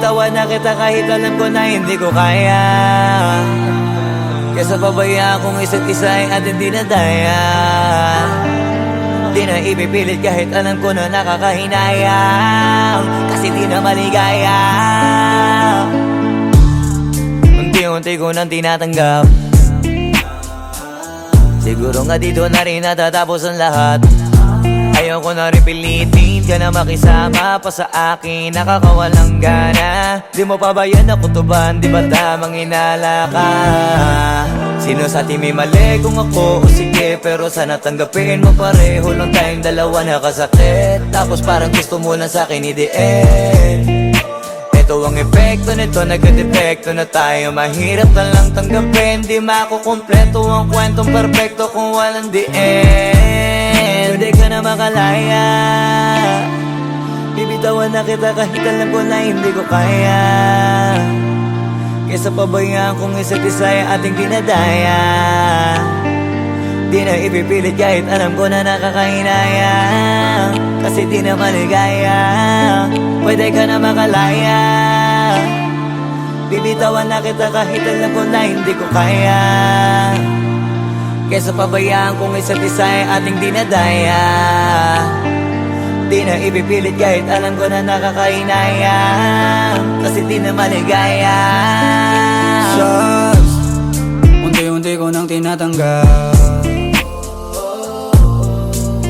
Bibitawan na kita kahit alam ko na hindi ko kaya. Kesa pabayaan kung isa't isa ay ating dinadaya. Di na ipipilit kahit alam ko na nakakahinayang, kasi di na maligaya. Unti-unti ko nang tinatanggap. Siguro nga dito na rin natatapos ang lahat. Ayaw ko na rin pilitin ka na makisama pa sa akin, nakakawalang gana. Di mo pa ba yan nakutuban, di ba tamang inala ka? Sino sa atin may mali kung ako o sige, pero sana tanggapin mo pareho lang tayong dalawa nakasakit. Tapos parang gusto mo lang sa akin i-end. Ito ang epekto nito, nagka-depekto na tayo. Mahirap na lang tanggapin, di makukumpleto ang kwentong perfecto kung walang the end. Pwede ka na makalaya, bibitawan na kita kahit alam ko na hindi ko kaya. Kesa pabayaan kung isa't isa ay ating dinadaya. Di na ipipilit kahit alam ko na nakakahinayang, kasi di na maligaya. Pwede ka na makalaya, bibitawan na kita kahit alam ko na hindi ko kaya. Kesa pabayaan kung isa't isa ay ating dinadaya. Di na ipipilit kahit alam ko na nakakahinayang, kasi di na maligaya. Shucks, unti-unti ko nang tinatanggap.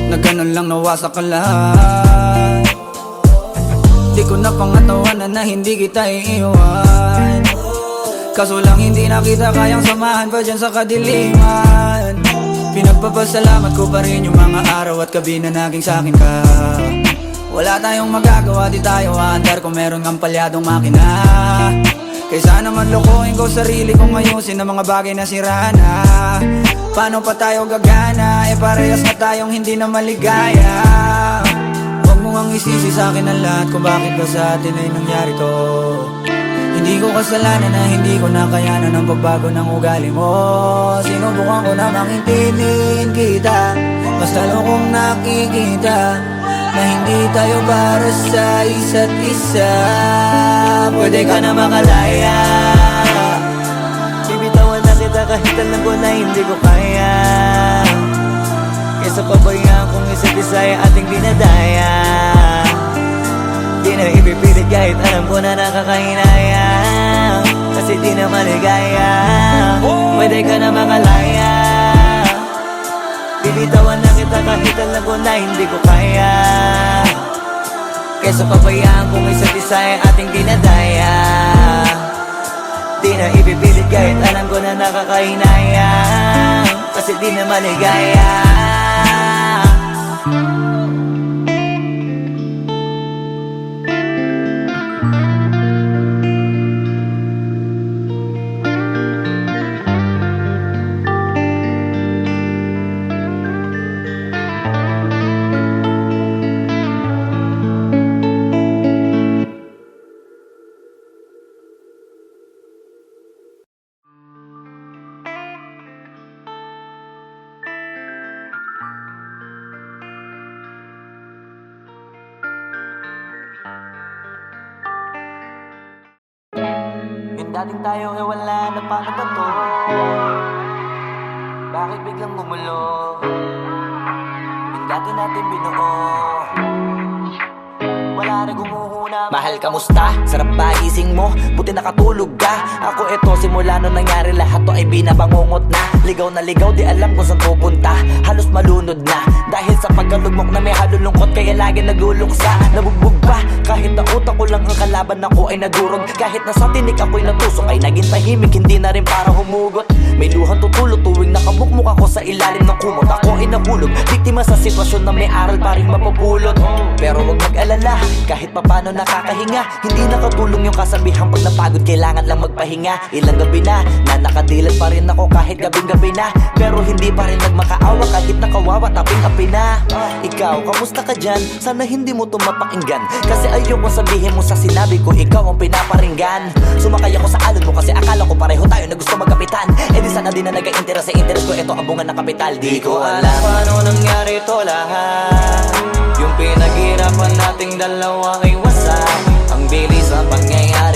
Na ganun lang nawasak ka lahat. Di ko na pangatawanan na hindi kita iiwan. Kaso lang hindi na kita kayang samahan pa dyan sa kadiliman. Pinagpapasalamat ko pa rin yung mga araw at gabi na naging sa'kin ka. Wala tayong magagawa, di tayo aandar kung meron kang palyadong makina. Kaysa naman lokohin ko sarili kong ayusin ang mga bagay na sira na. Paano pa tayo gagana, parehas na tayong hindi na maligaya. Huwag mo ngang isisi sa'kin ang lahat kung bakit ba sa atin ay nangyari to. Hindi ko kasalanan na hindi ko nakayanan ang pagbago ng ugali mo. Sinubukan ko na makintindihin kita, basta kong nakikita na hindi tayo para sa isa't isa. Pwede ka na makalaya, bibitawan na kita kahit alam ko na hindi ko kaya. Kesa pabayaan kung isa't isa ay ating dinadaya. Di na ipipilit kahit alam ko na nakakahinayang, kasi di na maligaya. Pwede ka na makalaya, bibitawan na kita kahit alam ko na hindi ko kaya. Kesa pabayaan kung isa't isa ay ating dinadaya. Di na ipipilit kahit alam ko na nakakahinayang, kasi di na maligaya. Yung dating tayo ay wala na, paano ba to? Bakit biglang gumulo? Yung dati natin binuo, wala na gumuhuna. Mahal, kamusta? Sarap ba gising mo? Buti nakatulog ka. Ako eto, simula nung nangyari lahat to ay binabangungot na. Ligaw na ligaw, di alam kung saan pupunta. Halos malunod na dahil sa pagkalugmok na may halulungkot, kaya lagi nagluluksa. Nabugbog pa, kahit na utak ko lang ang kalaban, ako ay nagurog. Kahit na sa tinik ako'y natusok, ay naging tahimik, hindi na rin para humugot. May luhang tutulo tuwing nakabukmuk ako sa ilalim ng kumot. Ako ay nahulog, biktima sa sitwasyon na may aral pa rin mapupulot. Pero wag mag-alala, kahit papano nakakahinga. Hindi nakatulong yung kasabihan, pag napagod kailangan lang magpahinga. Ilang gabi na nakadilat pa rin ako kahit gabing-gabi na. Pero hindi pa rin nagmakaawa kahit nakawawa, taping-api na. Ikaw, kamusta ka dyan? Sana hindi mo to mapakinggan, kasi ayoko sabihin mo sa sinabi ko, ikaw ang pinaparinggan. Sumakay ako sa alon mo kasi akala ko pareho tayo na gusto magkapitan. Eh di sana din na nag-interest sa interest ko, ito ang bunga ng kapital. Di ko alam paano nangyari to lahat. Yung pinaghirapan nating dalawa ay wasak. Ang bilis ang pangyayari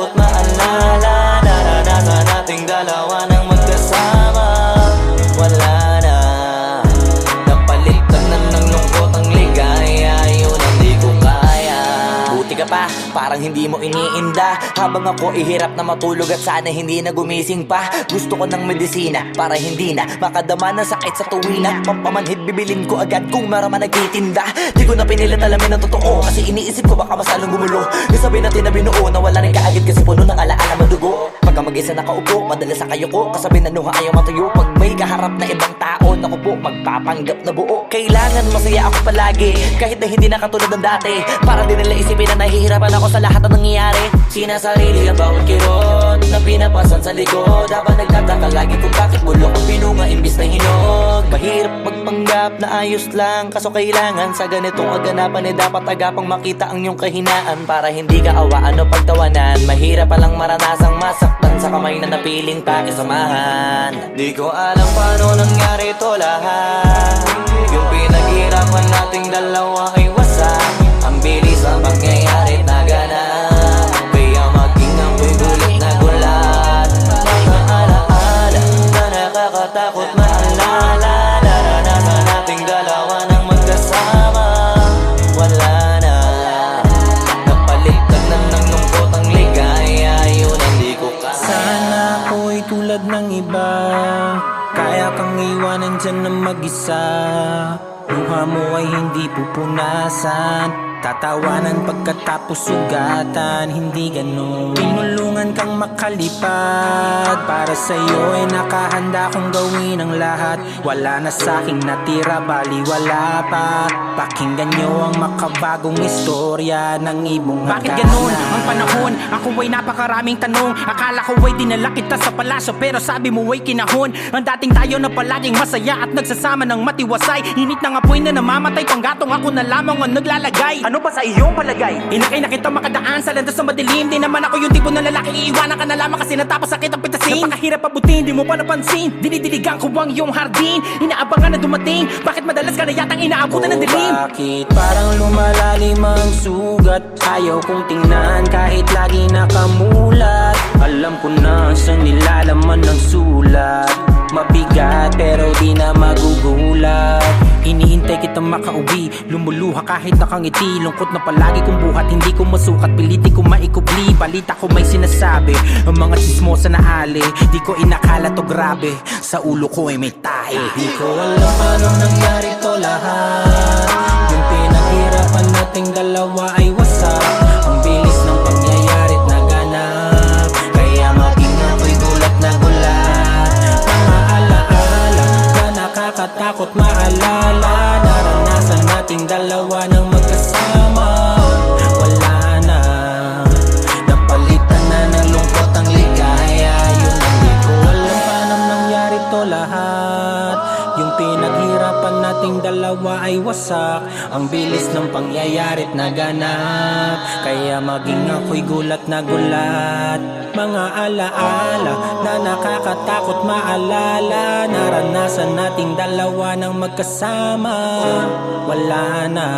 Nakakatakot maalala, naranasan nating dalawa ng magkasama. Wala na, napalitan na ng lungkot ang ligaya. Yun ang di ko kaya. Buti ka pa, parang hindi mo iniinda. Habang ako ihirap na matulog at sana hindi na gumising pa. Gusto ko ng medisina para hindi na makadama ng sakit sa tuwina. Pampamanhid bibilin ko agad kung maraman nagtitinda. Di ko na pinilit alamin ang totoo, kasi iniisip ko baka mas lalong gumulo. Isabi natin na binuo na wala rin kaagad kasi puno ng alaala madugo. Pagka mag-isa nakaupo, madalas sa kayo ko, kasabi na nuha ayaw matuyo. Pag may kaharap na ibang tao, naku po, magpapanggap na buo. Kailangan masaya ako palagi, kahit na hindi na katulad ng dati. Para din nila isipin na nahihirapan ako sa lahat ng nangyayari. Sinasarili ang bawat kirot na pinapasan sa likod, habang nagtataka lagi kung bakit bulok ang pinunga imbis na hinog. Mahirap magpanggap na ayos lang, kaso kailangan sa ganitong kaganapan dapat agapang makita ang iyong kahinaan. Para hindi ka awaan o pagtawanan, mahirap palang maranasang masaktan sa kamay na napiling pakisamahan. Di ko alam paano nangyari to lahat. Yung pinaghirapan nating dalawa ay wasak. Ang bilis ang pangyayari na ganap, kaya maging ako'y gulit na gulat. Mga alaala na nakakatakot maalala, naranasan nating dalawa ng magkasama. Wala na, napalitan na ng lungkot ang ligaya. Yun ang di ko kaya. Sana ako'y tulad ng iba, kaya kang iwanan dyan na mag-isa. Luha mo ay hindi pupunasan, tatawanan pagkatapos sugatan. Hindi ganon, tinulungan kang makalipad. Para sa'yo ay nakahanda kong gawin ang lahat. Wala na sa'king natira, baliwala pa. Pakinggan nyo ang makabagong istorya ng ibong hagdanan. Bakit ganun ang panahon? Ako ay napakaraming tanong. Akala ko ay dinala kita sa palasyo, pero sabi mo ay kinahon. Ang dating tayo na palaging masaya at nagsasama ng matiwasay. Init ng apoy na namamatay, panggatong ako na lamang ang naglalagay. Ano ba sa iyong palagay? Inakay na kita makadaan sa landas na madilim. Di naman ako yung tipo ng lalaki, iiwanan ka na lamang kasi natapos sakit ang pitasin. Napakahirap abutin, di mo pa napansin. Dinidiligan ko ang iyong hardin, inaabangan na dumating. Bakit madalas ka na yatang inaabutan ng dilim? Bakit parang lumalalim ang sugat? Ayaw kong tingnan kahit lagi nakamulat. Alam ko na sa nilalaman ng sulat. Mabigat pero di na magugulat. Hinihintay kitang makauwi, lumuluha kahit nakangiti. Lungkot na palagi kong buhat, hindi ko masukat, piliti ko maikubli. Balita ko may sinasabi, ang mga chismosa na ali. Di ko inakala to grabe, sa ulo ko ay may tae. Di ko alam paano nangyari to lahat. Yung pinaghirapan nating dalawa ay wasak. Ang bilis ng pangyayari't naganap, kaya maging ako'y gulat na gulat. Mga alaala na nakakatakot maalala, naranasan nating dalawa ng magkasama. Wala na, napalitan na ng lungkot ang ligaya. Yun ang di ko alam paano nangyari to lahat. Yung pinaghirapan nating dalawa ay wasak. Ang bilis ng pangyayari't naganap, kaya maging ako'y gulat na gulat. Mga alaala na nakakatakot maalala, naranasan nating dalawa ng magkasama. Wala na,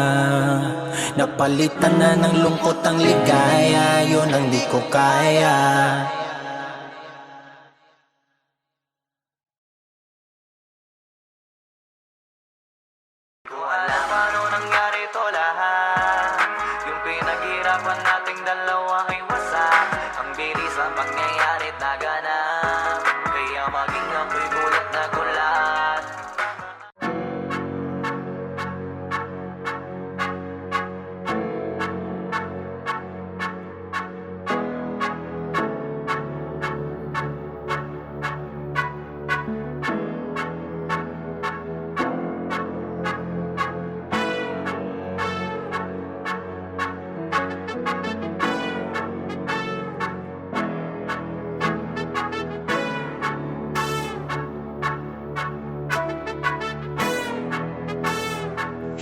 napalitan na ng lungkot ang ligaya. Yun ang di ko kaya. Di ko alam paano nangyari to lahat. Yung pinaghirapan nating dalawa ay wasak. Ang bilis ang pangyayari't naganap, kaya maging ako'y gulat na gulat.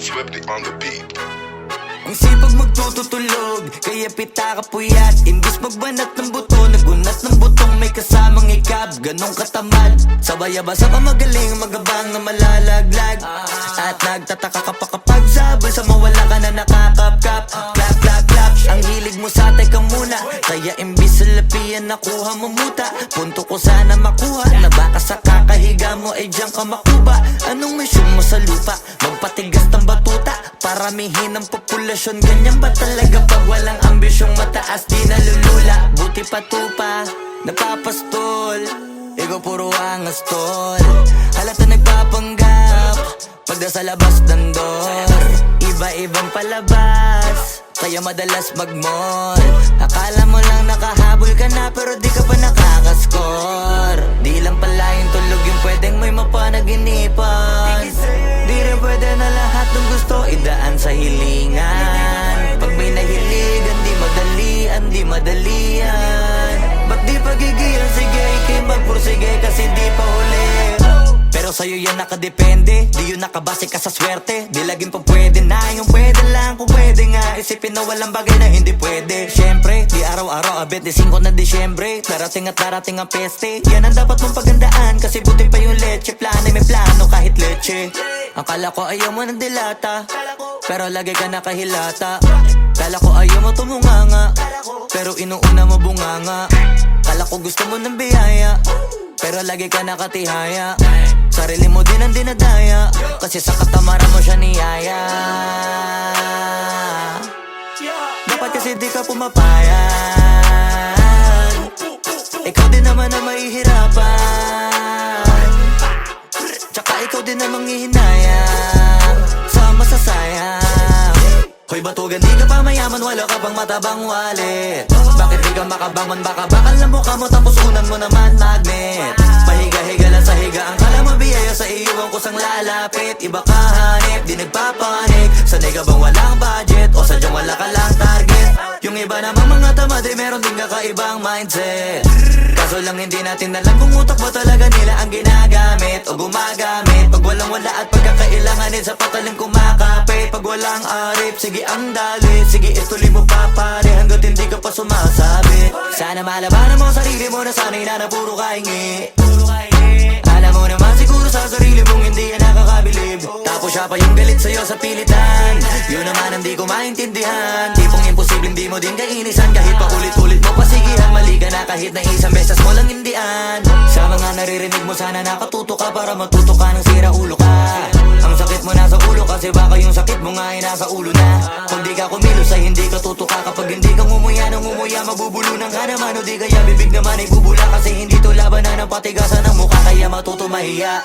Swifty on the beat. Ang sipag magtututulog, kaya pita ka puyat. Imbis magbanat ng buto, nagunat ng butong may kasamang ikab. Ganong katamad, sabay-abasa ka magaling, magabang na malalaglag. At nagtataka ka pa kapag sabay sa mawala ka na nakakapkap. Clap, clap, clap, ang hilig mo sa teka muna, kaya imbis sa salapian nakuha mo muta. Punto ko sana makuha na baka sa kakahiga mo ay diyan ka makuba. Anong misyon mo sa lupa? Magpatigas ng batuta, paramihin ang populasyon. Ganyan ba talaga pag walang ambisyong mataas di nalulula? Buti pa tupa, napapastol, ikaw puro angas tol. Halata nagpapanggap pag nasa labas ng door. Iba-ibang palabas, kaya madalas mag-mall. Akala mo lang nakahabol ka na pero di ka pa nakakascore. Di lang pala yung tulog yung pwedeng may mapanaginipan. Di rin pwede na lahat ng gusto idaan sa hilingan. Pag may nahiligan di madalian, di madalian. Ba't di pagigilan? Sige, ikay magpursige kasi di pa huli. Pero sa'yo yan nakadepende, di yun nakabase ka sa swerte. Di laging pa pwede na, yung pwede lang kung pwede nga. Isipin na walang bagay na hindi pwede. Siyempre, di araw-araw, 25 na Disyembre. Darating at darating ang peste, yan ang dapat mong pagandaan. Kasi buti pa yung leche, plano may plano kahit leche. Akala ko ayaw mo ng dilata, pero lagi ka nakahilata. Kala ko ayaw mo tumunganga, pero inuuna mo bunganga. Kala ko gusto mo ng biyaya, pero lagi ka nakatihaya. Sarili mo din ang dinadaya, kasi sa katamaran mo siya niyaya. Dapat kasi di ka pumapayag, ikaw din naman ang mahihirapan. Tsaka ikaw din ang manghihinayang sa masasayang. Hoy batugan, di ka pa mayaman, wala ka pang matabang wallet. Bakit di ka makabangon? Baka bakal na mukha mo tapos unan mo naman magnet. Pahiga-higa lang sa higaan, kala mo biyaya sa iyo ang kusang lalapit. Iba ka hanip, di nagpapanik. Sanay ka bang walang budget o sadyang wala ka lang target? Yung iba namang mga tamad ay meron din kakaibang mindset. Kaso lang hindi natin alam kung utak ba talaga nila ang ginagamit o gumagamit. Pag walang wala at pagkakailanganin sa patalim kumakapit. Pag walang arip, sige ang dali, sige ituloy mo pa pare hanggat hindi ka pa sumasabi. Sana malabanan mo sarili mo na sanay na puro kahingi. Alam mo naman siguro sa sarili mong hindi yan nakakabilib. Tapos siya pa yung galit sa'yo sa pilitan. Yun naman ang di ko maintindihan. Tipong imposibleng di mo din kainisan. Kahit pa ulit-ulit mo pasigihan, mali ka na kahit na isang beses mo lang hindian. Sa mga naririnig mo sana nakatuto ka para matuto ka ng sira ulo ka. Ang sakit mo nasa ulo kasi baka yung sakit mo nga ay nasa ulo na. Kung di ka kumilos ay hindi ka tutuka. Kapag hindi ka ngumuya ng ngumuya, mabubulunan ka naman. O di kaya bibig naman ay bubula. Kasi hindi to labanan ng patigasan ng mukha, kaya matuto mahiya.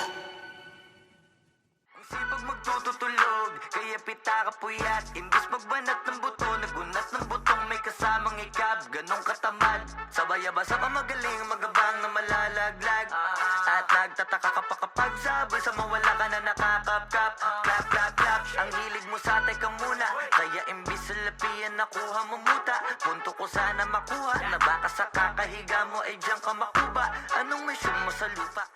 Ang sipag magtututulog, kaya pita ka puyat. Imbis magbanat ng buto, nagunat ng butong may kasamang ikab. Ganong katamad, sabay-abasa ka magaling, magabang na malalaglag. At nagtataka ka pa kapag sabay sa mawala ka na nakakapkap. Clap, clap, clap, ang hilig mo sa teka muna. Kaya imbis sa lapian nakuha mo muta. Punto ko sana makuha na baka sa kakahiga mo ay diyan ka makuba. Anong misyon mo sa lupa?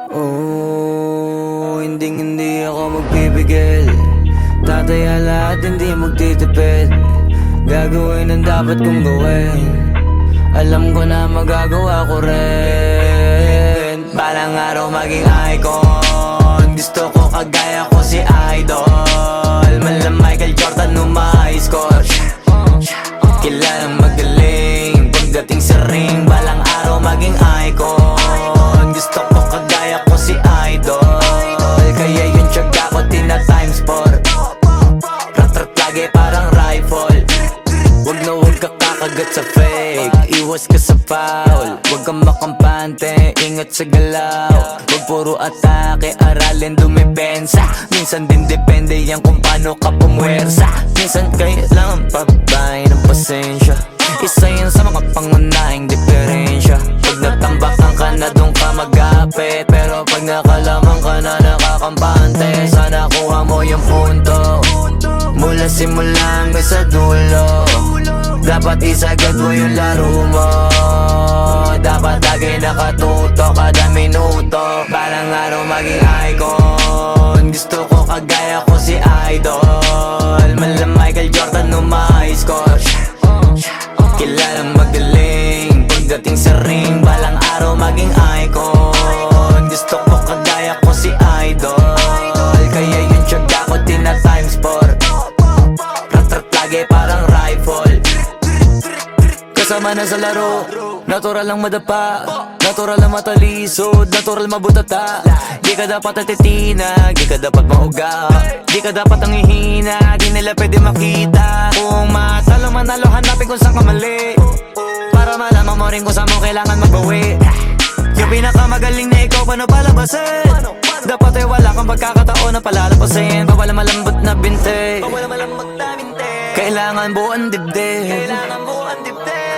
Oh, hindi ako magpipigil. Tataya lahat, hindi magtitipid. Gagawin ang dapat kong gawin. Alam ko na magagawa ko rin. Balang araw maging icon. Gusto ko kagaya ko si Idol. Mala Michael Jordan score. Kilalang magaling pagdating sa ring. Balang araw maging icon. Gusto ko kagaya ko si Idol. Kaya yung tiyaga ko tina-times 4. Rat-rat lagi parang rifle. Wag na wag ka kakagat sa fake. Iwas ka sa foul. Wag kang makampante, ingat sa galaw. Wag puro atake, aralin dumipensa. Minsan din depende yan kung paano ka pumwersa. Minsan kailangan pabay ng pasensya. Isa yan sa mga pangunahing diferensya. Pag natambakan ka na doon ka magapit. Pero pag nakalaman ka na nakakampante, sana kuha mo yung punto. Mula simula hanggang sa dulo. Dapat isagad mo yung laro mo. Dapat lagi nakatuto kada minuto. Balang araw maging icon. Gusto ko kagaya ko si Idol. Mala Michael Jordan score. Kilalang magaling pagdating sa ring. Balang araw maging icon. tama na sa laro. Natural lang madapa, natural lang matalisod, natural mabutata. Di ka dapat natitinag, di ka dapat mauga, di ka dapat ang ihina, di nila pwede makita. Kung matalo manalo, hanapin kung saan ka mali, para malaman mo rin kung saan mo kailangan magbawi. Yung pinakamagaling na ikaw, paano palabasin? Dapat ay wala kang pagkakataon na palalapasin. Bawal malambot na binte, kailangan buuan dibdib,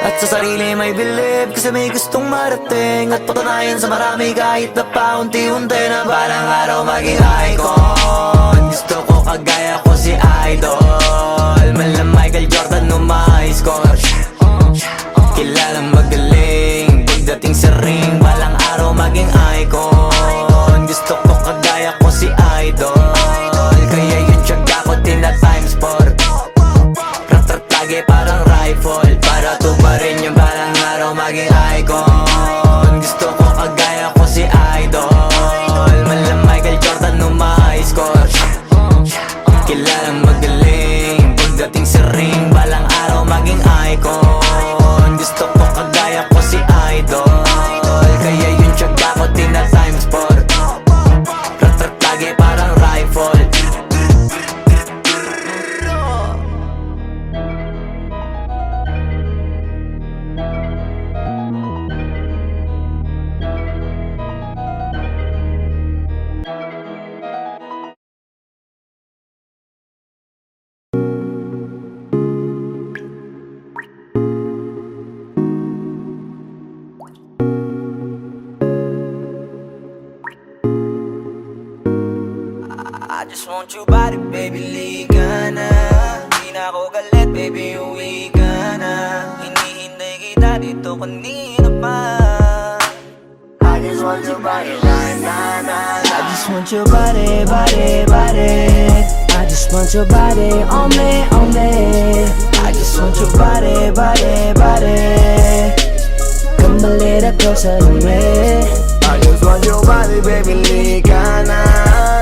at sa sarili may believe, kasi may gustong marating at patunayan sa marami kahit na paunti-unti na balang araw maging icon. Gusto ko kagaya ko si Idol, mala Michael Jordan no my score. Kilalang magaling pagdating sa ring, balang araw maging icon. Gusto ko kagaya ko si Idol, kaya yung tiyaga ko tina-times 4. Rat-rat lagi parang rifle, para tubarin yung balang araw maging icon. Gusto ko kagaya ko si Idol, mala Michael Jordan no my score. Kilalang magaling pagdating sa ring, balang araw maging icon. Gusto ko kagaya ko si Idol, kaya yung tiyaga ko tina-times 4. Rat-rat lagi parang rifle. I just want your body, baby, liga na. Di na ako galit, baby, uwi ka na. Hinihintay kita dito kanina pa. I just want your body, na. I just want your body, body, body. I just want your body on me, on me. I just want your body, body, body. Come a little closer to me. I just want your body, baby, liga na.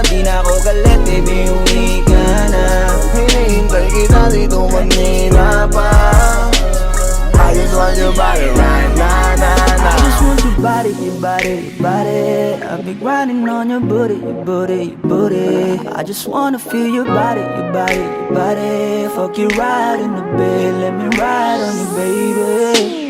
Di na ako galit, baby, uwi ka na. Hinihintay kita dito kanina pa. I just want your body right now, I just want your body, your body, your body. I've been grinding on your booty, your booty, your booty. I just wanna feel your body, your body, your body. Fuck you right in the bed, let me ride on you, baby.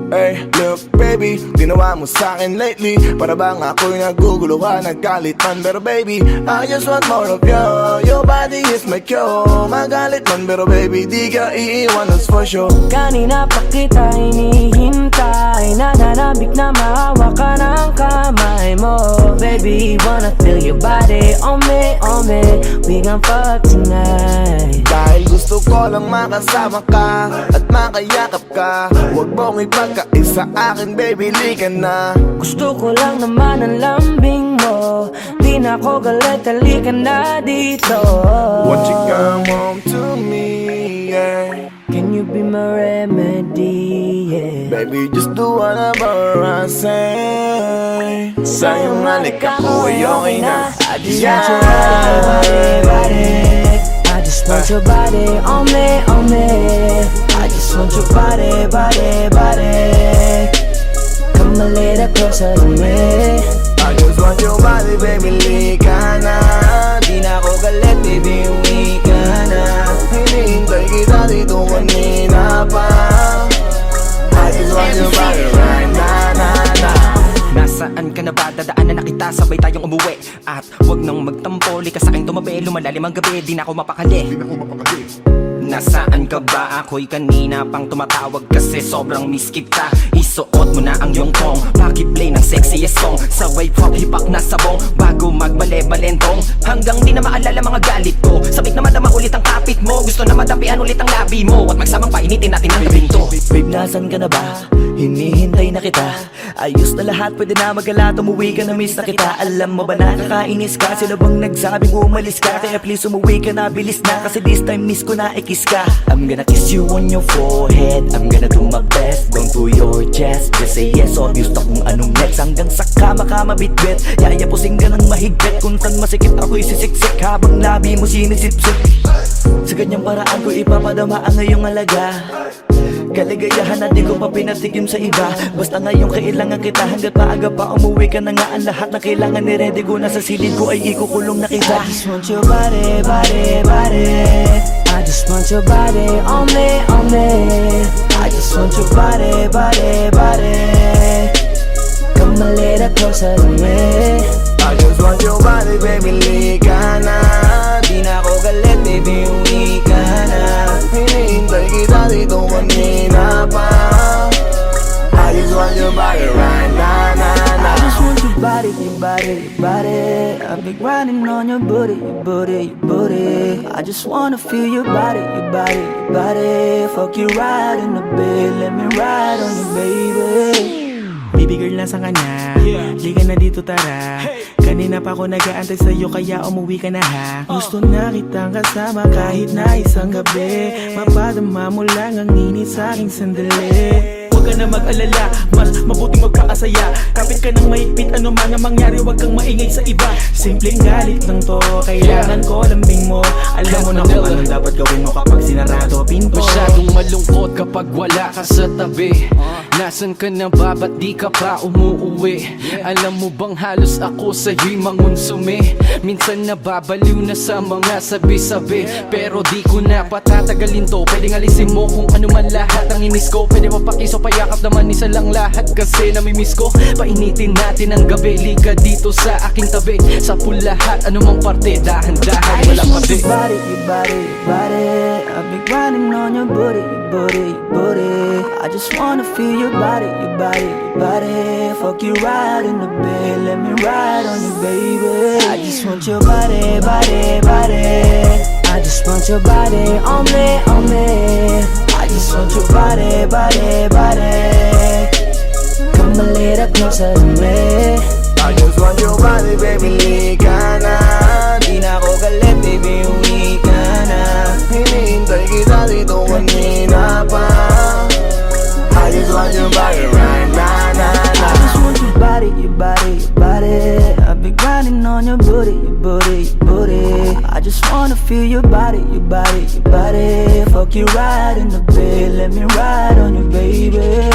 Hey, look baby, ginawa mo sa'kin lately, para bang ako'y naguguluhan, naggalit man. Pero baby, I just want more of you. Your body is my cure. Magalit man, pero baby, di ka iiwan, that's for sure. Kanina pa kita hinihintay, nananabik na mahawak ka ng kamay mo. Baby, wanna feel your body on me, on me. We gon' fuck tonight. Dahil gusto ko lang makasama ka at makayakap ka. Huwag mong ipagkaisa akin, baby, liga na. Gusto ko lang naman ang lambing mo. Di na ako galit, halika na dito. Won't you come home to me, yeah. Can you be my remedy, yeah. Baby, just do whatever I say. Sa'yong halik ako ay okay na. I just want your body, body. I just want your body on me, on me. I just want your body, body, body. Come a little closer to me. I just want your body, baby, liga na. Di na ako galit, baby, uwi ka na. Hinihintay kita dito kanina pa. I just want your body right na. Nasaan ka na ba? Dadaanan na kita, sabay tayong umuwi. At wag nang magtampo, likas sa aking tumabi. Lumalalim ang gabi, di na ako mapakali. Nasaan ka ba? Ako'y kanina pang tumatawag kasi sobrang miss kita. Isuot mo na ang iyong tong, pakiplay ng sexiest song. Sabay pop hipak na sabong, bago magbale-balentong. Hanggang di na maalala mga galit ko. Sabik na madama ulit ang kapit mo. Gusto na madapian ulit ang labi mo. At magsamang painitin natin ang gabing to. Babe, nasan ka na ba? Hinihintay na kita. Ayos na lahat, pwede na magala. Umuwi ka na, miss na kita. Alam mo ba nakakainis ka? Sila bang nagsabing umalis ka? Kaya please umuwi ka na, bilis na. Kasi this time miss ko na ikis ka. I'm gonna kiss you on your forehead. I'm gonna do my best, down to your chest. Just say yes, obvious na kung anong next. Hanggang sa kama ka mabitbit. Yayapusing ka ng mahigpit. Kung saan masikip ako'y sisiksik, habang labi mo sinisipsip. Sa ganyang paraan ko ipapadama ang iyong alaga. Kaligayahan na di ko pa pinatikim sa iba. Basta ngayon kailangan kita, hanggat maaga pa umuwi ka na nga. Ang lahat na kailangan ni ready ko na sa silid ko ay ikukulong na kita. I just want your body, body, body. I just want your body on me, on me. I just want your body, body, body. Come a little closer to me. I just want your body, baby, lika na. Di na ako galit, baby, uwi ka na. Hinihintay kita dito kanina pa. I just want your body right now, I just want your body, your body, your body. I've been grinding on your booty, your booty, your booty. I just wanna feel your body, your body, your body. Fuck you right in the bed, let me ride on you, baby. Baby girl, nasa ka na? Liga na dito, tara. Kanina pa ako nag-aantay sa'yo, kaya umuwi ka na ha. Gusto na kitang kasama kahit na isang gabi. Mapadama mo lang ang init sa'king sandali. Huwag ka na mag-alala, mas mabuting magpakasaya. Kapit ka ng mahigpit, ano man ang mangyari, huwag kang maingay sa iba. Simpleng galit lang to, kailangan ko lambing mo. Alam mo na kung anong dapat gawin mo kapag sinarado pinto. Masyadong malungkot kapag wala ka sa tabi. Nasaan ka na ba, ba't di ka pa umuuwi? Alam mo bang halos ako sa'yo'y mangonsume. Minsan nababaliw na sa mga sabi-sabi, pero di ko na patatagalin to. Pwedeng alisin mo kung ano man lahat ang inis ko. Pwede mapakiso, payakap naman isa lang lahat, kasi namimiss ko. Painitin natin ang gabi, liga dito sa aking tabi. Sa lahat, anumang parte, dahan-dahan, walang pati. Your body, your body, your body. I've been grinding on your booty, your booty, your booty. I just wanna feel your body, your body, your body. Fuck you right in the bed, let me ride on you, baby. I just want your body, body, body. I just want your body on me, on me. I just want your body, body, body. Come a little closer to me. I just want your body, baby, lika na. Di na ako galit, baby, uwi ka na. Hinihintay kita dito kanina pa. I just want your body right now, I just want your body, your body, your body. I've been grinding on your booty, your booty, your booty. I just wanna feel your body, your body, your body. Fuck you right in the bed, let me ride on you, baby.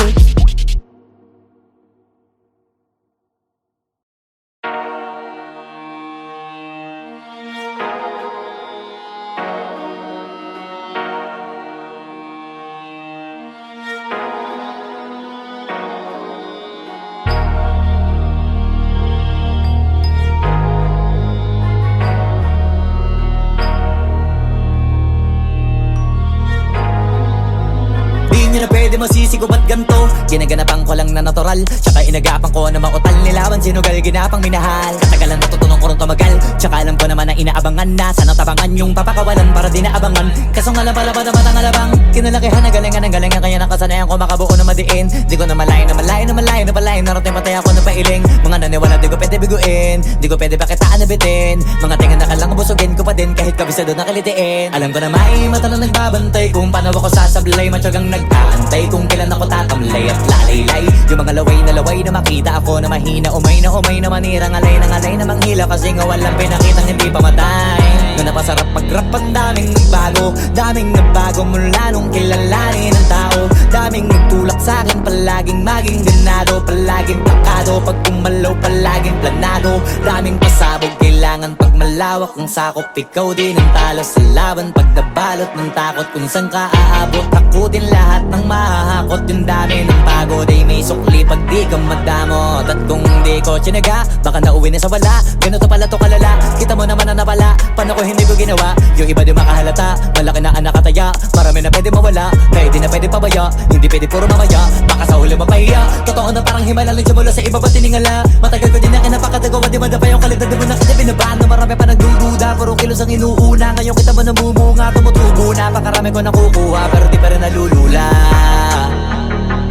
Di nyo na pwede masisi ko ba't ganto. Ginaganapan ko lang na natural, tsaka inagapan ko na mautal. Nilawan sinugal, ginapang minahal. Katagalan natutunan ko rin tumagal, tsaka alam ko naman na inaabangan na. Sana tabangan yung papakawalan para di naabangan. Kaso nga lapalapad naman ang alabang. Kinalakihan na galingan ng galingan, kaya nakasanayan ko makabuo na madiin. Di ko na malayo na malayo na malayo na palayo. Narating patay ako na pailing. Mga naniwala di ko pwede biguin, di ko pwede pakitaan na bitin. Mga tingan na kalang busugin ko pa din, kahit kabisado na kalitiin. Alam ko na may mata na nagbabantay kung paano ako sasablay. Matyagang nag-aantay kung kailan ako tatamlay at lalaylay. Yung mga laway na makita ako na mahina. Umay na manirang alay na manghila. Kasi nga walang pinakitang hindi pamatay. Na napasarap mag-rap, ang daming nagbago mula nung kilalanin ng tao. Daming nagtulak sa'kin, palaging maging ganado, palaging plakado. Pag kumalaw, palaging planado. Daming pasabog, kailangan pag malawak ang sakop. Ikaw din ang talo sa laban, pag nabalot ng takot. Kung saan ka aabot, takutin lahat ng mahahakot. Yung dami ng pagod ay may sukli pag di ka madamot. At kung di ko tsinaga, baka nauwi na sa wala. Ganito pala to kalala, kita mo naman na napala. Paano ko hindi ko ginawa, yung iba di makahalata. Malaki na anak kataya, marami na pwede mawala. Pwede na pwede pabaya, hindi pwede puro mamaya. Baka sa huli mapahiya, totoo na parang himala lang siya mula sa iba ba tiningala. Matagal ko din na kinapakatagawa, di madapa yung kalita. Di mo na kasi binabahan na marami pa nagdududa. Puro kilos ang inuuna, ngayon kita mo namumunga. Tumutubo na, pakarami ko nakukuha, pero di pa rin nalulula.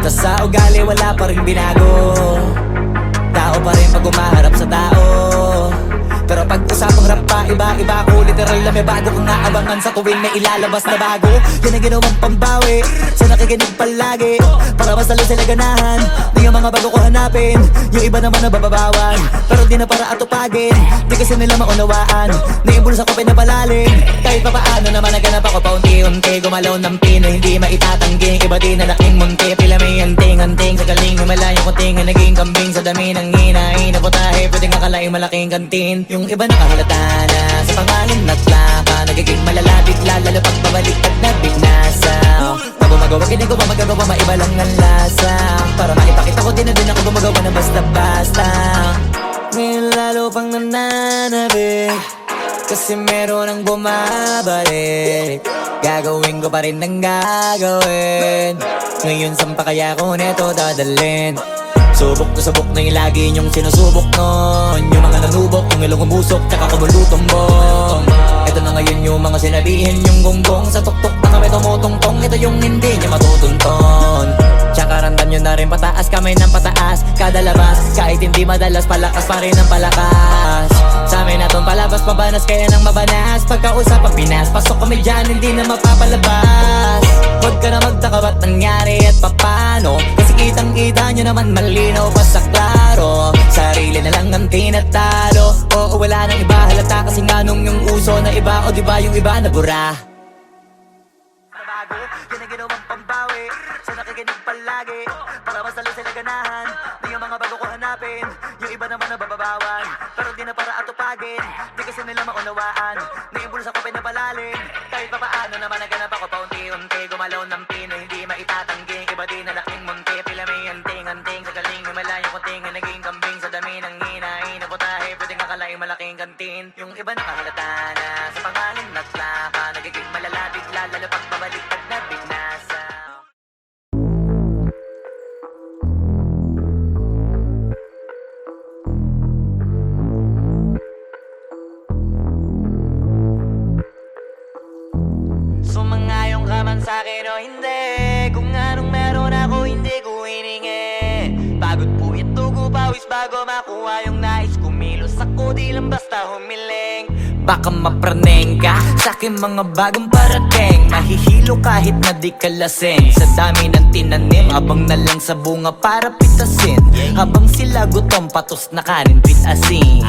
Tas sa ugali wala pa rin binago. Tao pa rin pag umaharap sa tao. Pero pag usapang rap pa, iba-iba ko literal. literal na may bago kang aabangan sa tuwing may ilalabas na bago. Yan ang ginawang pambawi sa nakikinig palagi, para mas lalo sila ganahan. Di ang mga bago ko hanapin, yung iba naman nabababawan, pero di na para atupagin. Di kasi nila maunawaan na yung bulsa ko pinapalalim. Kahit pa paano naman naganap ako paunti-unti, gumalaw ng pino, hindi maitatanggi. Iba din na laking munti, pila may anting-anting. Sa galing himalayang kunting na naging kambing. Sa dami ng hinahin na putahe, pwedeng akalaing malaking kantin. Yung iba nakahalata na sa pangalan at laka, nagiging malalapit lalo pag babaliktad na bignasa. Pag gumagawa, ginagawa, magagawa, maiba lang ang lasa. Para maipakita ko din na din ako gumagawa na basta-basta. Ngayon lalo pang nananabik, kasi meron ang bumabalik. Gagawin ko pa rin ang gagawin. Ngayon saan pa kaya ko neto dadalhin? Subok na subok na yung lagi niyong sinusubok nun. Yung mga nanubok, yung ilong umusok, tsaka kumulutong bong. Ito na ngayon yung mga sinabihin yung gonggong. Sa tuktok na kami tumutungtong, ito yung hindi niya matutunton. Tsaka randam nyo na rin pataas, kamay ng pataas kada labas, kahit hindi madalas, palakas pa rin ang palakas. Sa amin na tong palabas, pabanas kaya nang mabanas. Pagkausap ang Pinas, pasok kami dyan, hindi na mapapalabas. Huwag ka na magtaka ba't nangyari at papano, kasi kitang-kita nyo naman malinaw pa sa klaro. Sarili na lang ang tinatalo, oo wala nang iba halata, kasi nga nung yung uso na iba, o diba yung iba na bura. Bago, yan ang ginawang pambawi sa nakikinig palagi, para mas lalo sila ganahan. Di yung mga bago ko hanapin, yung iba naman nabababawan, pero di na para atupagin. Di kasi nila maunawaan na yung bulsa ko pinapalalim. Kahit pa paano naman naganap ako paunti-unti, gumalaw ng pino, hindi maitatanggi. Iba din na laking munti, pila may anting-anting. Sa galing himalayang kunting na naging kambing. Sa dami ng hinahin na putahe, pwedeng akalaing malaking kantin. Yung iba nakahalata na sa pangalan at laka, nagiging malalapit lalo pag babaliktad na bignasa. Sumangayong ka man sa'kin o hindi, kung anong meron ako hindi ko hiningi. Pagod po ito ko pawis bago makuha yung nais. Kumilos ako di lang basta humiling. Baka mapraneng ka sa'king mga bagong parating. Mahihilo kahit na di ka lasing. Sa dami ng tinanim, habang na lang sa bunga para pitasin. Habang sila gutom, patos na kanin, pitasin.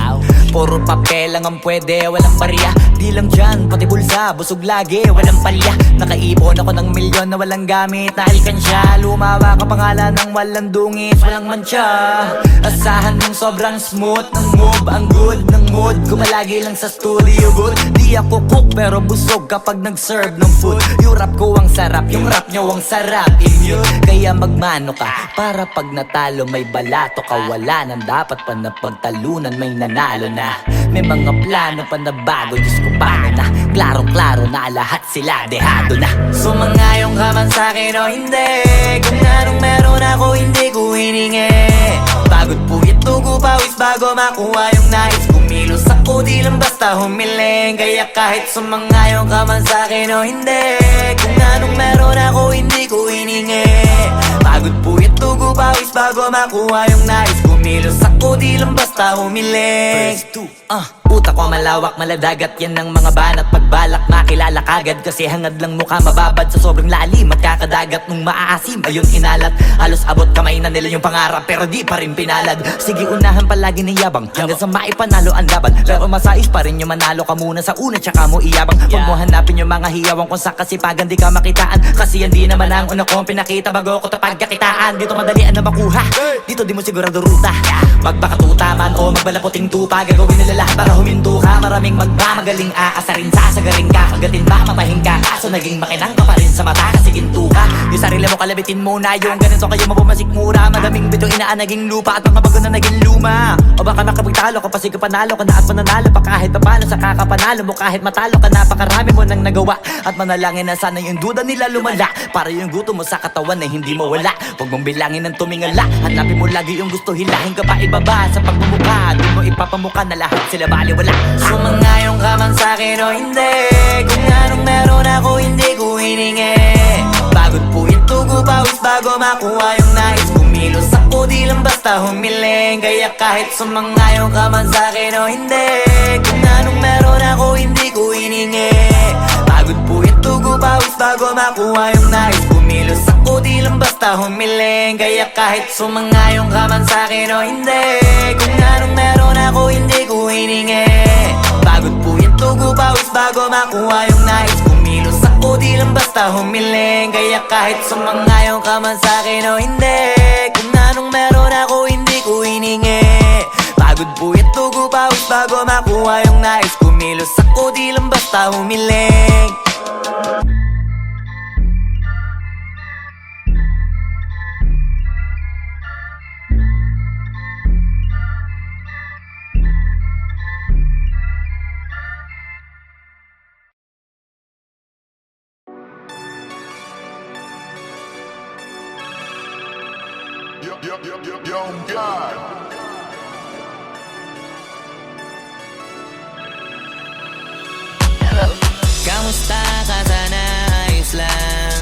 Puro papel lang ang pwede, walang barya. Di lang dyan, pati bulsa, busog lagi, walang palya. Nakaipon ako ng milyon na walang gamit na alkansya. Lumawa ka pangalan ng walang dungis, walang mancha. Asahan mong sobrang smooth ng move, ang good ng mood. Kumalagi lang sa studio booth. Di ako cook pero busog kapag nag-serve ng food. Yung rap ko ang sarap, yung rap nyo ang sarap. Immune, kaya magmano ka para pag natalo may balato ka. Wala nang dapat pa na pagtalunan, may nanalo na. May mga plano pa na bago, Diyos ko paano na. Klaro-klaro na lahat sila dehado na. Sumangayong ka man sa'kin o hindi, kung anong meron ako hindi ko hiningi. Pagod po ito ko pawis bago makuha yung nais. Kumilos ako di lang basta humiling. Kaya kahit sumangayong ka man sa'kin o hindi, kung anong meron ako hindi ko hiningi. Pagod po ito ko pawis bago makuha yung nais. Kumilos ako di lang basta humiling. Utak ko malawak, maladagat, yan ang mga banat. Pagbalak makilala kagad, kasi hangad lang mukha mababad. Sa sobrang lalim, magkakadagat nung maaasim. Ayun inalat, halos abot kamay na nila yung pangarap, pero di pa rin pinalad. Sige unahan palagi ng yabang, hanggang sa maipanalo ang laban. Pero masais pa rin yung manalo ka muna sa una, tsaka mo iyabang. Huwag mo hanapin yung mga hiyawang kung sa kasipagan di ka makitaan. Kasi yan di naman ang una kong pinakita bago ko tapagkakitaan. Dito madalian na makuha, dito di mo sigurado ruta. Magbakatuta man o magbalaputing tupa, gagawin nila lahat para huminto ka. Maraming magmamagaling aasarin, sasagaring ka. Kagatin ba mamahing ka, kaso naging makinang ka pa rin sa mata kasi ginto ka. Yung sarili mo kalabitin muna, yung ganito kayo mabumasik mura. Madaming bito inaan naging lupa at mga bago na naging luma. O baka makapagtalo ka pa, sige panalo ka na at mananalo pa kahit papalo. Sa kakapanalo mo kahit matalo ka, napakarami mo nang nagawa. At manalangin na sana yung duda nila lumala, para yung gutom mo sa katawan na hindi mawala. Huwag mong bilangin ng tumingala, hanapin mo lagi yung gusto, hilahin ka pa ibaba. Sa pagmumukha, di mo ipapamuka na lahat sila baliwala. Sumangayong ka man sa'kin o hindi, kung anong meron ako hindi ko hiningi. Pagod po ito ko pawis bago makuha yung nais. kumilos ako di lang basta humiling. Kaya kahit sumangayon ka man sa'kin o hindi, kung anong meron ako hindi ko hiningi. Pagod puyat tugo pawis bago makuha yung nais. Kumilos ako di lang basta humiling. Kaya kahit sumangayon ka man sa'kin o hindi, kung anong meron ako hindi ko hiningi. Pagod puyat tugo pawis bago makuha yung nais. Kumilos ako di lang basta humiling. Kaya kahit sumangayon ka man sa'kin o hindi, kung anong meron ako hindi ko hiningi. Pagod puyat tugo pawis bago makuha yung nais. Kumilos ako di lang basta humiling. Yo, God. Kamusta ka sana? Ayos lang.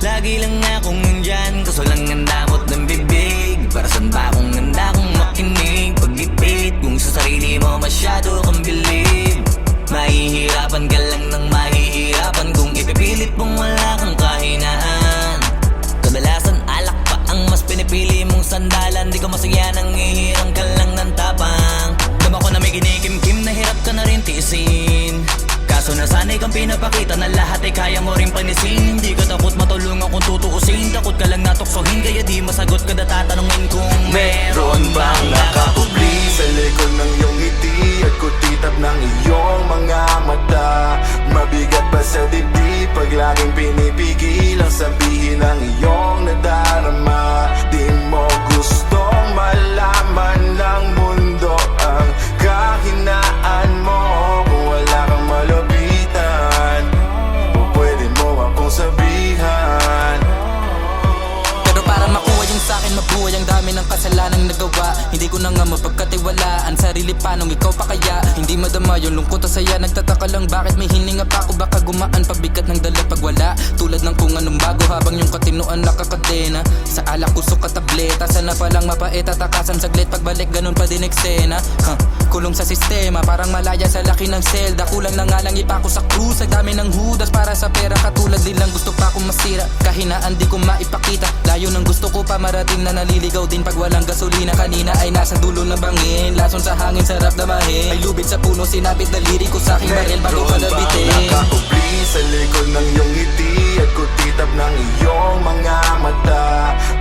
Lagi lang akong nandyan, kaso lang ang damot ng bibig. Para saan ba akong handa kung makinig? Pag-ipit kung sa sarili mo masyado kang bilib. Mahihirapan ka lang ng mahihirapan kung ipipilit mong wala kang kahinaan. Kadalasan alak pa ang mas pinipili mong sandalan. Di ko masaya nang ihirang ka lang ng tapang. Dama ko na may ginikim-kim na hirap ka na rin tiisin. Kaso nasanay kang pinapakita na lahat ay kaya mo rin panisin. Hindi ka takot matulungan kung tutuusin. Takot ka lang natuksohin, kaya di masagot kada tatanungin kung meron bang nakakubli sa likod ng iyong ngiti at kutitap ng iyong mga mata. Mabigat pa sa dibdib pag laging pinipigil ang sabihin ng iyong nadarama. Di mo gustong malaman ng mundo ang kahinaan mo. Kung wala kang malapitan, o pwede mo akong sabihan. Pero para makuha yung sa'kin mabuhay, ang dami ng kasalanang nagawa. Hindi ko na nga mapagkatiwalaan sarili panong ikaw pa kaya. Hindi madama yung lungkot at saya. Nagtataka lang bakit may hininga pa ako. Baka gumaan pabigat ng dala pag wala. Tulad ng kung anong bago habang yung katinuan nakakadena. Sa alak kusok at tableta, sana palang mapait at takasan saglit. Pagbalik ganun pa din eksena. Kulong sa sistema, parang malaya sa laki ng selda. Kulang na nga lang ipako sa krus. Sa dami ng hudas para sa pera. Katulad nilang gusto pa akong masira. Kahinaan di ko maipakita. Layo ng gusto ko pa marating na naliligaw din pag walang gasolina. Kanina ay nasa dulo ng bangin. Lason sa hangin, sarap damahin. May lubid sa puno, sinapit daliri ko sa aking baril bago ka nabitin. Nakakubli sa likod ng iyong ngiti at kutitap ng iyong mga mata.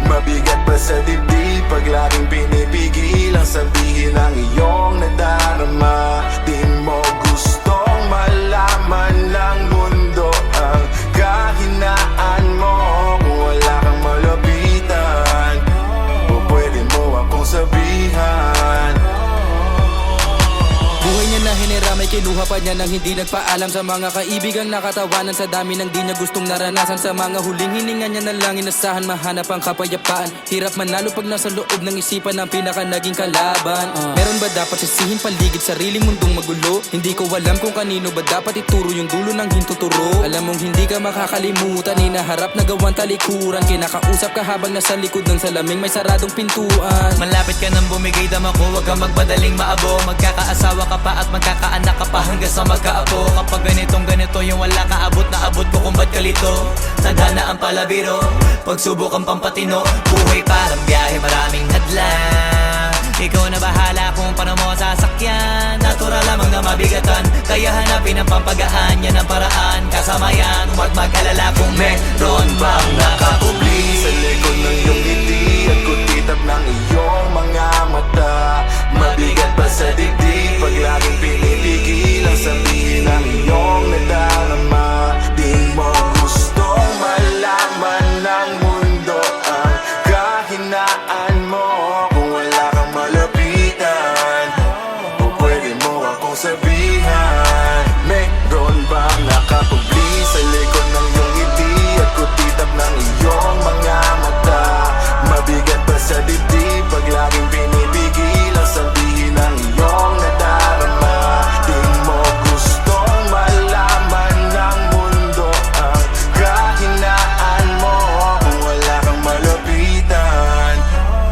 Mabigat pa sa dibdib pag laging pinipigil ang sabihin ng iyong nadarama. Di mo gustong malaman ng mundo ang kahinaan mo. Kung wala kang malapitan, o pwede mo akong sabihan. Buhay niya na hinira, may kinuha pa niya nang hindi nagpaalam sa mga kaibigang nakatawanan. Sa dami ng di niya gustong naranasan, sa mga huling hininga niya na lang inasahan mahanap ang kapayapaan. Hirap manalo pag nasa loob ng isipan ng pinaka naging kalaban. Meron ba dapat sisihin paligid sariling mundong magulo? Hindi ko alam kung kanino ba dapat ituro yung dulo ng hintuturo. Alam mong hindi ka makakalimutan, hinaharap na gawan talikuran. Kinakausap ka habang nasa likod ng salaming may saradong pintuan. Malapit ka nang bumigay dama ko, huwag kang magmadaling maabo. Magkakaasawa ka pa at magkakaanak ka pa hanggang sa magkaapo. Kapag ganito yung wala ka abot na abot ko kung ba't kalito. Tadhana ang palabiro, pagsubok ang pampatino. Buhay parang biyahe, maraming hadlang. Ikaw na bahala kung paano mo sasakyan. Natural lamang na mabigatan, kaya hanapin ang pampagaan. Yan ang paraan, kasama yan. Huwag mag-alala kung meron bang nakakubli sa likod ng iyong ngiti at kutitap ng iyong mga mata. Mabigat pa sa dibdib pag laging pinipigil ang sabihin ng iyong nadarama. Di mo gustong malaman ng mundo ang kahinaan mo. Kung wala kang malapitan, o pwede mo akong sabihan. Meron bang nakakubli sa likod ng iyong ngiti at kutitap ng iyong mga mata? Mabigat pa sa dibdib pag laging pinipigil ang sabihin ng iyong nadarama. Di mo gustong malaman ng mundo ang kahinaan mo. Kung wala kang malapitan, o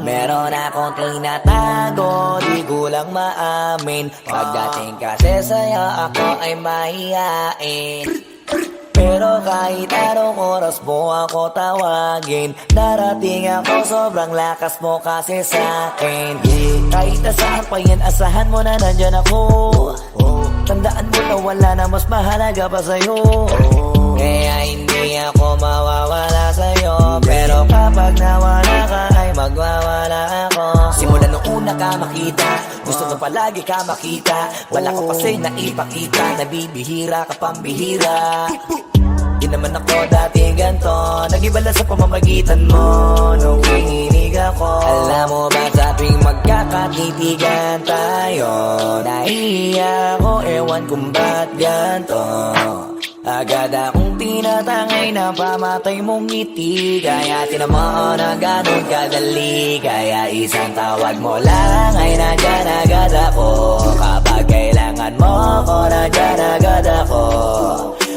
Meron akong tinatago, di ko lang maamin. Pagdating kasi sa'yo, ako ay mahihain. Pero kahit anong oras mo ako tawagin, darating ako, sobrang lakas mo kasi sa'kin. Kahit nasaan pa yan, asahan mo na nandyan ako. Tandaan mo na wala na mas mahalaga pa sa'yo. Kaya hindi ako mawawala sa'yo, pero kapag nawala ka ay magwawala ako. Simula nung una ka makita, gusto ko palagi ka makita. Wala ka kasi naipakita, nabibihira ka pambihira. Di naman ako dati ganto, nag-iba lang sa pamamagitan mo nung hinihinig ako. Alam mo ba sa tuwing magkakatitigan tayo, nahihiya ako, ewan kung ba't ganto. Agad akong tinatangay na pamatay mong ngiti, kaya tinamaan na ganun kadali. Kaya isang tawag mo lang ay nandyan agad ako. Kapag kailangan mo ako, nandyan agad ako.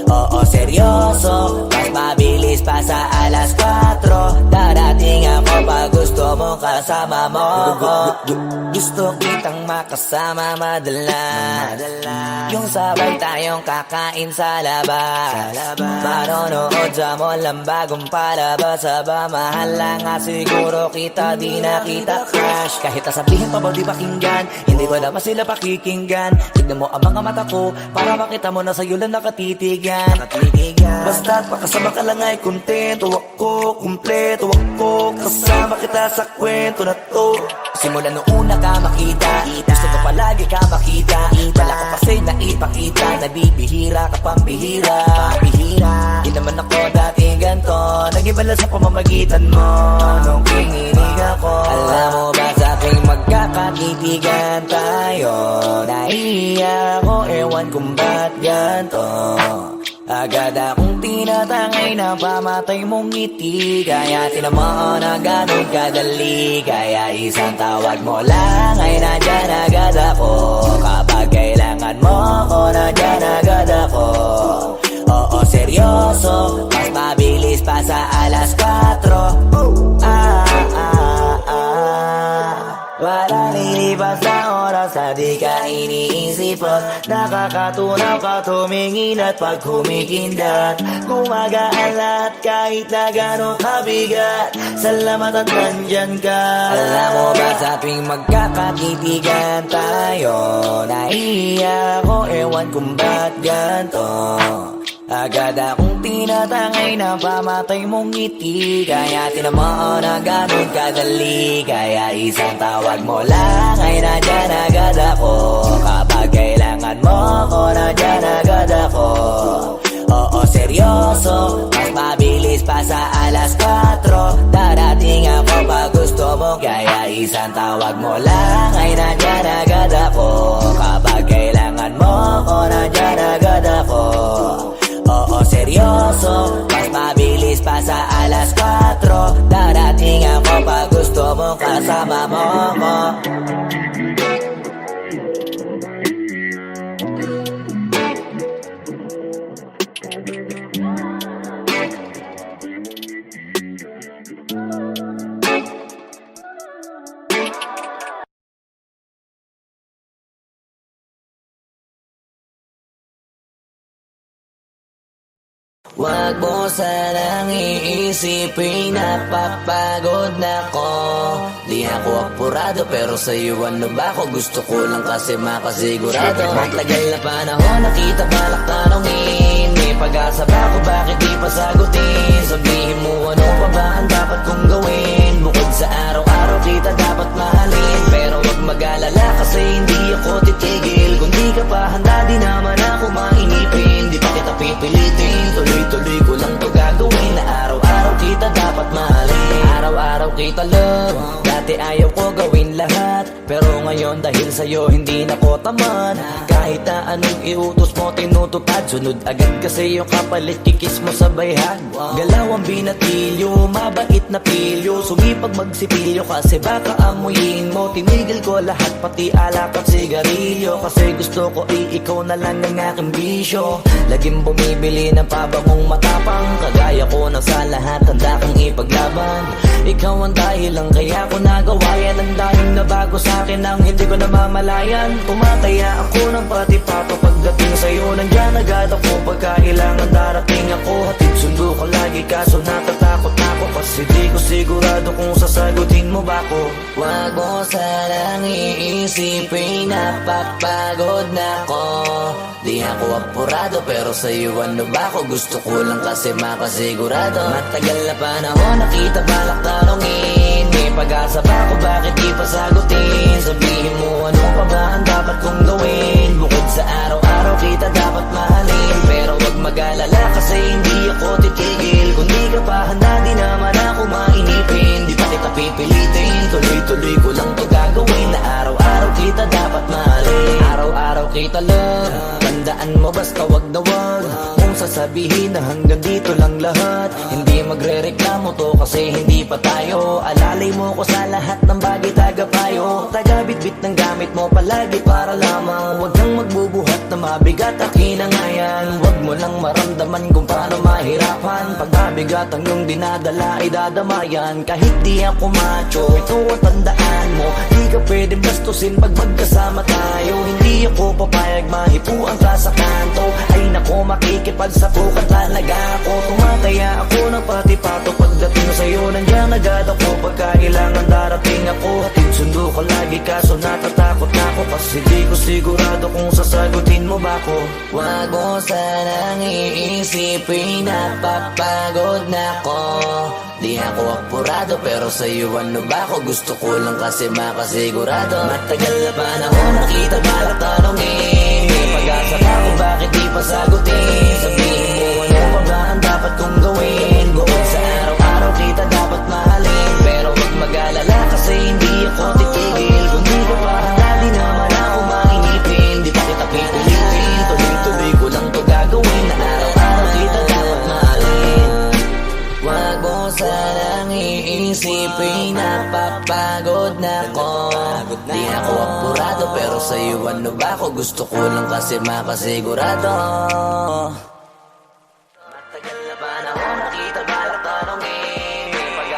Oo, seryoso, mas mabilis pa sa alas 4. Darating ako pag gusto mo kasama mo ko. Gusto kitang makasama madalas, yung sabay tayong kakain sa labas, manonood sa mall ang bagong palabas. Aba, mahal lang nga siguro kita, di na kita crush. Kahit nasabihin pa ba di pakinggan, hindi ko naman sila pakikinggan. Tignan mo ang mga mata ko, para makita mo na sa'yo lang nakatitigan. Basta't pakasama ka lang ay kontento ako, kumpleto ako, kasama kita sa kwento na to. Simula nung una ka makita, gusto ko palagi ka makita. Wala ka kasi naipakita, nabibihira ka pambihira. Di naman ako dati ganto, nag-iba lang sa pamamagitan mo nung hinihinig ako. Alam mo ba sa tuwing magkakatitigan tayo, nahihiya ako, ewan kung ba't ganto. Agad akong tinatangay na pamatay mong ngiti, kaya tinamaan na ganun kadali. Kaya isang tawag mo lang ay nandyan agad ako. Kapag kailangan mo ako, nandyan agad ako. Oo, seryoso, mas mabilis pa sa alas 4. Wala lilipas na oras na di ka iniisip at nakakatunaw ka tumingin at pag kumikindat, gumagaan lahat kahit na gano'ng kabigat. Salamat at nandyan ka. Alam mo ba sa tuwing magkakatitigan tayo, nahihiya ako, ewan kung ba't ganto. Agad akong tinatangay na pamatay mong ngiti, kaya tinamaan na ganun kadali. Kaya isang tawag mo lang ay nandyan agad ako. Kapag kailangan mo ako, nandyan agad ako. Oo, seryoso, mas mabilis pa sa alas 4. Darating ako pag gusto mo, kaya isang tawag mo lang ay nandyan agad ako. Kapag kailangan mo ako, nandyan agad ako. Oo, seryoso, mas mabilis pa sa alas 4. Darating ako pag gusto mo kasama mo ko. Wag mo sanang iisipin napapagod na ko. Di ako apurado pero sa'yo ano ba ako? Gusto ko lang kasi makasigurado. Matagal na panahon nakita balak tanongin, may pag-asa ba ako bakit di pa sagutin? Sabihin mo ano pa ba ang dapat kong gawin? Bukod sa araw-araw kita dapat mahalin, pero wag mag-alala kasi hindi ako titigil. Kung di ka pa handa di naman ako mainipin. Di pa kita pipilitin, tuloy-tuloy ko lang to gagawin. Na araw-araw kita dapat mahalin, araw-araw kita love. Dati ayaw ko gawin lahat, Pero ngayon dahil sa'yo hindi na ko tamad. Kahit na anong iutos mo tinutupad, sunod agad kasi yung kapalit kikis mo sa bayhan. Galawang binatilyo, mabait na pilyo, sumipag magsipilyo kasi baka amuyin mo. Tinigil ko lahat pati alak at sigarilyo, kasi gusto ko ikaw na lang ang aking bisyo. Laging bumibili ng pabangong matapang, kagaya ko na sa lahat handa kang ipaglaban. Ikaw ang dahilan kaya ko nagawa yan, ang daming nabago sa akin ang hindi ko namamalayan. Tumataya ako ng pati-pato pagdating sa'yo, nandiyan agad ako pagka kailangan darating ako. Hatid sundo ko lagi kaso natatakot ako, kasi di ko sigurado kung sasagutin mo ba ko. Wag mo sanang iisipin napapagod na ako. Di ako apurado pero sa'yo ano ba ako, gusto ko lang kasi makasigurado. Matagal na panahon nakita balak tanongin, may pag-asa ba ako bakit di pa sagutin? Sabihin mo ano pa ba ang dapat kong gawin, bukod sa araw-araw kita dapat mahalin. Pero wag mag-alala kasi hindi ako titigil, kung di ka pa handa di naman ako mainipin. Di pa kita pipilitin, tuloy-tuloy ko lang to gagawin, na araw-araw kita dapat mahalin. Araw-araw kita love, tandaan mo basta wag na wag kung sasabihin na hanggang dito lang lahat. Hindi magre-reklamo to kasi hindi pa tayo, alalay mo ko sa lahat ng bagay tagapayo. Taga-bitbit ng gamit mo palagi para lamang, wag kang magbubuhat na mabigat akin ang ayan. Wag mo lang maramdaman kung paano mahirapan, pag mabigat ang iyong dinadala ay dadamayan. Kahit di ako macho, ito ang tandaan mo, di ka pwedeng bastusin pag magkasama tayo. Hindi ako papayag mahipuan ka sa kanto, ay nako makikipagsapukan talaga ako. Tumataya ako ng pati-pato pagdating sa'yo, nandiyan agad ako pagka kailangan darating ako. Hatid sundo ko lagi kaso natatakot na ako, kasi di ko sigurado kung sasagutin mo ba ko. Wag mo sanang iisipin napapagod na ako. Di ako apurado pero sa'yo ano ba ako, gusto ko lang kasi makasigurado. Matagal na panahon nakita balak tanongin, may pag-asa pa ako bakit di pa sagutin? Sabihin mo ano pa ba ang dapat kong gawin, bukod sa araw-araw kita dapat mahalin. Pero wag mag-alala kasi hindi ako titigil, kung di ka pa handa di naman ako mainipin. Di pa kita pipilitin, tuloy-tuloy ko lang to gagawin, na araw-araw kita dapat mahalin. Wag mo sanang iisipin napapagod na ako. Di ako apurado pero sa'yo ano ba ako, gusto ko lang kasi makasigurado. Matagal na panahon nakita balak tanongin, may pag-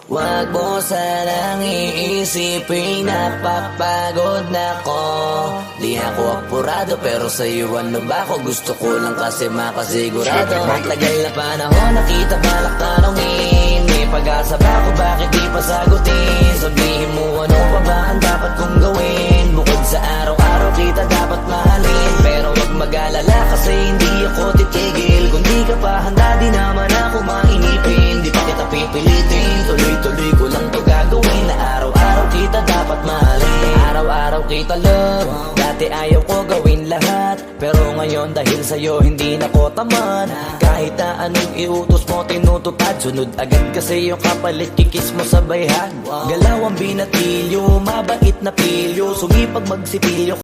Wag mo sanang iisipin napapagod na ko. Di ako apurado pero sa'yo ano ba ako? Gusto ko lang kasi makasigurado. Matagal na panahon nakita balak tanongin. May pag-asa ba ako bakit di pa sagutin? Sabihin mo ano pa ba ang dapat kong gawin? Bukod sa araw-araw kita dapat mahalin. Pero wag mag-alala kasi hindi ako titigil. Kung di ka pa handa di naman ako mainipin. Di pa kita pipilitin, tuloy-tuloy ko lang to gagawin. Na araw-araw kita dapat mahalin. Araw-araw kita love. Dati ayaw ko gawin lahat, pero ngayon dahil sa'yo hindi na ko tamad. Kahit na anong iutos mo tinutupad, sunod agad kasi yung kapalit kikis mo sa bayhan. Galaw ang binatilyo, mabait na pilyo, sumipag magsipilyo.